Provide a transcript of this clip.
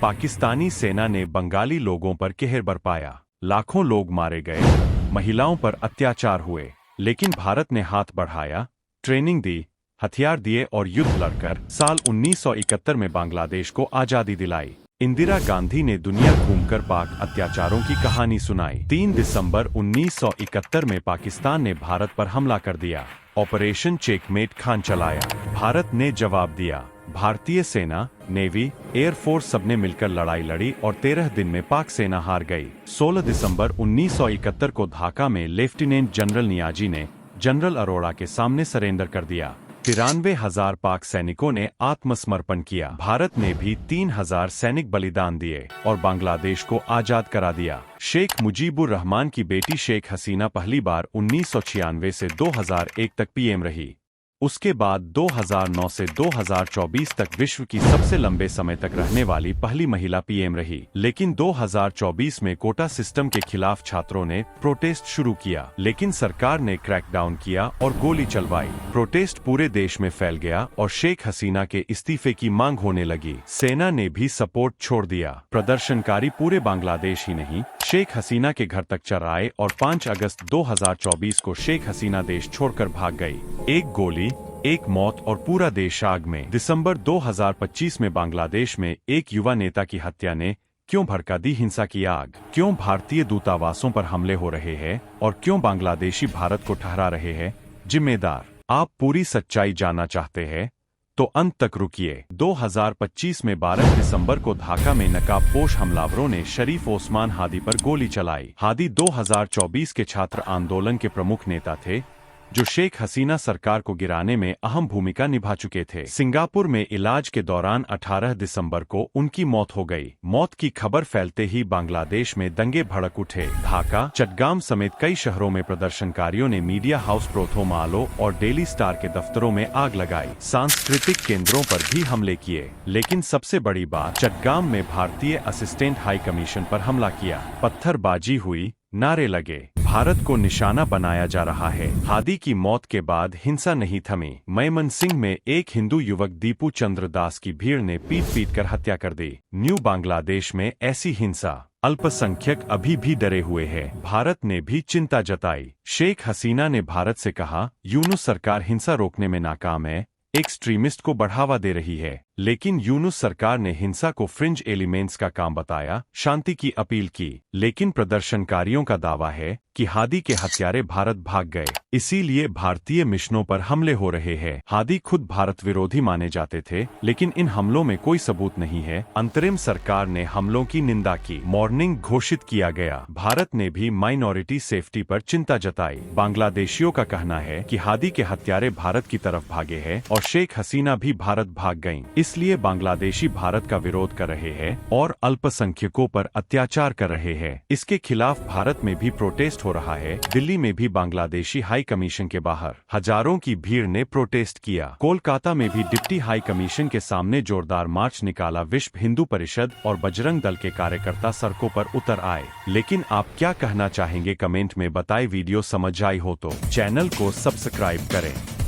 पाकिस्तानी सेना ने बंगाली लोगों पर कहर बरपाया। लाखों लोग मारे गए, महिलाओं पर अत्याचार हुए, लेकिन भारत ने हाथ बढ़ाया, ट्रेनिंग दी, हथियार दिए और युद्ध लड़कर साल 1971 में बांग्लादेश को आजादी दिलाई। इंदिरा गांधी ने दुनिया घूमकर पाक अत्याचारों की कहानी सुनाई। 3 दिसंबर 1971 में पाकिस्तान ने भारत पर हमला कर दिया। ऑपरेशन चेकमेट खान चलाया। भारत ने जवाब दिया। भारतीय सेना, नेवी, एयरफोर्स सबने मिलकर लड़ाई लड़ी और 13 दिन में पाक सेना हार गई। 16 दिसंबर 1971 को ढाका में लेफ्टिनेंट जनरल नियाजी ने जनरल अरोड़ा के सामने सरेंडर कर दिया। 93,000 पाक सैनिकों ने आत्मसमर्पण किया। भारत ने भी 3,000 सैनिक बलिदान दिए और बांग्लादेश को आजाद करा दिया। शेख मुजीबुर रहमान की बेटी शेख हसीना पहली बार 1996 से 2001 तक पीएम रही। उसके बाद 2009 से 2024 तक विश्व की सबसे लंबे समय तक रहने वाली पहली महिला पीएम रही। लेकिन 2024 में कोटा सिस्टम के खिलाफ छात्रों ने प्रोटेस्ट शुरू किया, लेकिन सरकार ने क्रैकडाउन किया और गोली चलवाई। प्रोटेस्ट पूरे देश में फैल गया और शेख हसीना के इस्तीफे की मांग होने लगी। सेना ने भी सपोर्ट छोड़ दिया। प्रदर्शनकारी पूरे बांग्लादेश ही नहीं, शेख हसीना के घर तक चढ़ आए और 5 अगस्त 2024 को शेख हसीना देश छोड़कर भाग गई। एक गोली, एक मौत और पूरा देश आग में। दिसंबर 2025 में बांग्लादेश में एक युवा नेता की हत्या ने क्यों भड़का दी हिंसा की आग? क्यों भारतीय दूतावासों पर हमले हो रहे हैं और क्यों बांग्लादेशी भारत को ठहरा रहे हैं जिम्मेदार? आप पूरी सच्चाई जानना चाहते हैं तो अंत तक रुकिए। 2025 में 12 दिसंबर को ढाका में नकाबपोश हमलावरों ने शरीफ ओस्मान हादी पर गोली चलाई। हादी 2024 के छात्र आंदोलन के प्रमुख नेता थे, जो शेख हसीना सरकार को गिराने में अहम भूमिका निभा चुके थे। सिंगापुर में इलाज के दौरान 18 दिसंबर को उनकी मौत हो गई। मौत की खबर फैलते ही बांग्लादेश में दंगे भड़क उठे। ढाका, चटगाम समेत कई शहरों में प्रदर्शनकारियों ने मीडिया हाउस प्रोथोमालो और डेली स्टार के दफ्तरों में आग लगाई। सांस्कृतिक केंद्रों पर भी हमले किए। लेकिन सबसे बड़ी बात, चटगाम में भारतीय असिस्टेंट हाई कमीशन पर हमला किया। पत्थरबाजी हुई, नारे लगे, भारत को निशाना बनाया जा रहा है। हादी की मौत के बाद हिंसा नहीं थमी। मयमनसिंह में एक हिंदू युवक दीपू चंद्र दास की भीड़ ने पीट कर हत्या कर दी। न्यू बांग्लादेश में ऐसी हिंसा, अल्पसंख्यक अभी भी डरे हुए हैं। भारत ने भी चिंता जताई। शेख हसीना ने भारत से कहा, यूनुस सरकार हिंसा रोकने में नाकाम है, एक्सट्रीमिस्ट को बढ़ावा दे रही है। लेकिन यूनुस सरकार ने हिंसा को फ्रिंज एलिमेंट्स का काम बताया, शांति की अपील की। लेकिन प्रदर्शनकारियों का दावा है कि हादी के हत्यारे भारत भाग गए, इसीलिए भारतीय मिशनों पर हमले हो रहे हैं। हादी खुद भारत विरोधी माने जाते थे, लेकिन इन हमलों में कोई सबूत नहीं है। अंतरिम सरकार ने हमलों की निंदा की। मॉर्निंग घोषित किया गया। भारत ने भी माइनॉरिटी सेफ्टी पर चिंता जताई। बांग्लादेशियों का कहना है कि हादी के हत्यारे भारत की तरफ भागे हैं और शेख हसीना भी भारत भाग गईं। इसलिए बांग्लादेशी भारत का विरोध कर रहे हैं और अल्पसंख्यकों पर अत्याचार कर रहे हैं। इसके खिलाफ भारत में भी प्रोटेस्ट हो रहा है। दिल्ली में भी बांग्लादेशी हाई कमीशन के बाहर हजारों की भीड़ ने प्रोटेस्ट किया। कोलकाता में भी डिप्टी हाई कमीशन के सामने जोरदार मार्च निकाला। विश्व हिंदू परिषद और बजरंग दल के कार्यकर्ता सड़कों पर उतर आए। लेकिन आप क्या कहना चाहेंगे कमेंट में बताएं। वीडियो समझ आई हो तो चैनल को सब्सक्राइब करें।